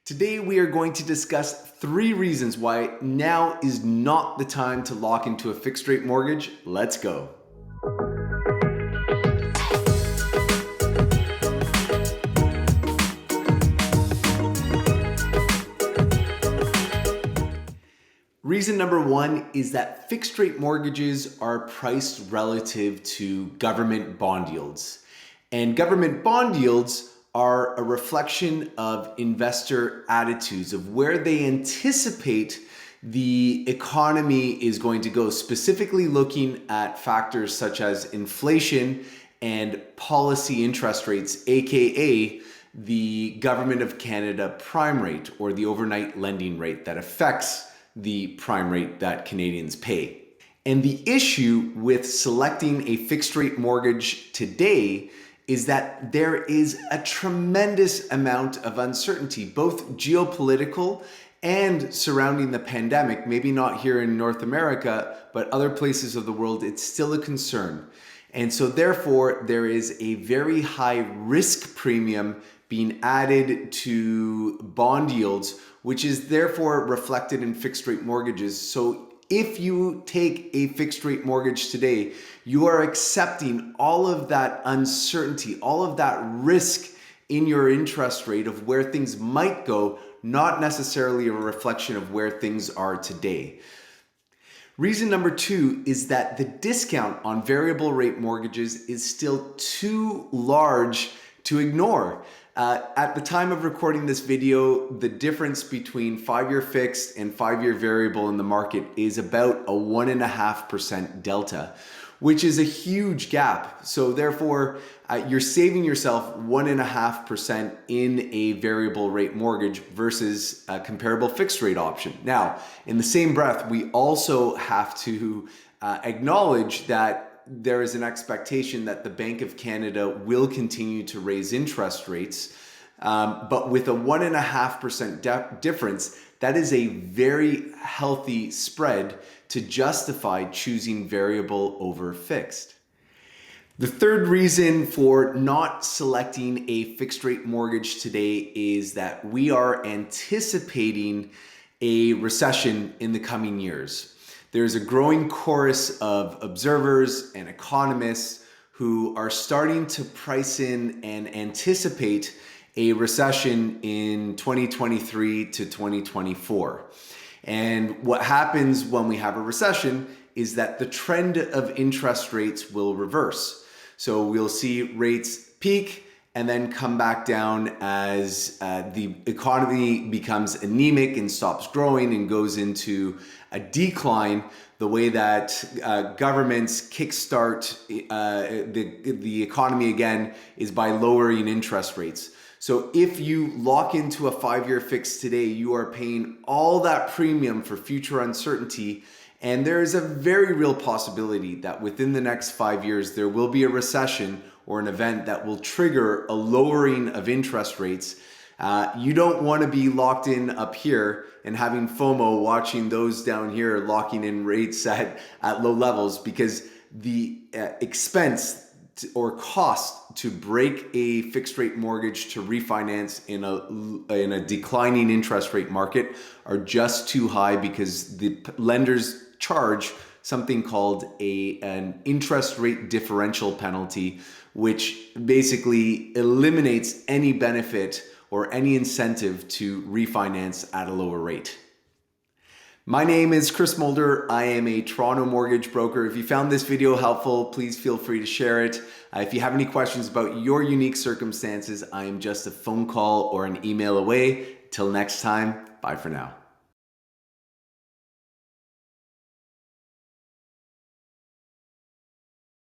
Today we are going to discuss 3 reasons why now is not the time to lock into a fixed rate mortgage. Let's go. Reason number 1 is that fixed rate mortgages are priced relative to government bond yields. And government bond yields are a reflection of investor attitudes of where they anticipate the economy is going to go, specifically looking at factors such as inflation and policy interest rates, aka the Government of Canada prime rate or the overnight lending rate that affects the prime rate that Canadians pay. And the issue with selecting a fixed rate mortgage today is that there is a tremendous amount of uncertainty, both geopolitical and surrounding the pandemic. Maybe not here in North America, but other places of the world, it's still a concern. And so therefore, there is a very high risk premium being added to bond yields, which is therefore reflected in fixed rate mortgages. So if you take a fixed rate mortgage today, you are accepting all of that uncertainty, all of that risk in your interest rate of where things might go, not necessarily a reflection of where things are today. Reason number 2 is that the discount on variable rate mortgages is still too large to ignore. At the time of recording this video, the difference between 5-year fixed and 5-year variable in the market is about a 1.5% delta, which is a huge gap. So therefore, you're saving yourself 1.5% in a variable rate mortgage versus a comparable fixed rate option. Now, in the same breath, we also have to acknowledge that there is an expectation that the Bank of Canada will continue to raise interest rates, but with a 1.5% difference, that is a very healthy spread to justify choosing variable over fixed. The third reason for not selecting a fixed rate mortgage today is that we are anticipating a recession in the coming years. There's a growing chorus of observers and economists who are starting to price in and anticipate a recession in 2023 to 2024. And what happens when we have a recession is that the trend of interest rates will reverse. So we'll see rates peak and then come back down as the economy becomes anemic and stops growing and goes into a decline, the way that governments kickstart the economy again is by lowering interest rates. So if you lock into a 5-year fix today, you are paying all that premium for future uncertainty. And there is a very real possibility that within the next 5 years, there will be a recession or an event that will trigger a lowering of interest rates. You don't want to be locked in up here and having FOMO watching those down here locking in rates at low levels, because the expense or cost to break a fixed rate mortgage to refinance in a declining interest rate market are just too high, because the lenders charge something called an interest rate differential penalty, which basically eliminates any benefit or any incentive to refinance at a lower rate. My name is Chris Mulder. I am a Toronto mortgage broker. If you found this video helpful, please feel free to share it. If you have any questions about your unique circumstances, I am just a phone call or an email away. Till next time, bye for now.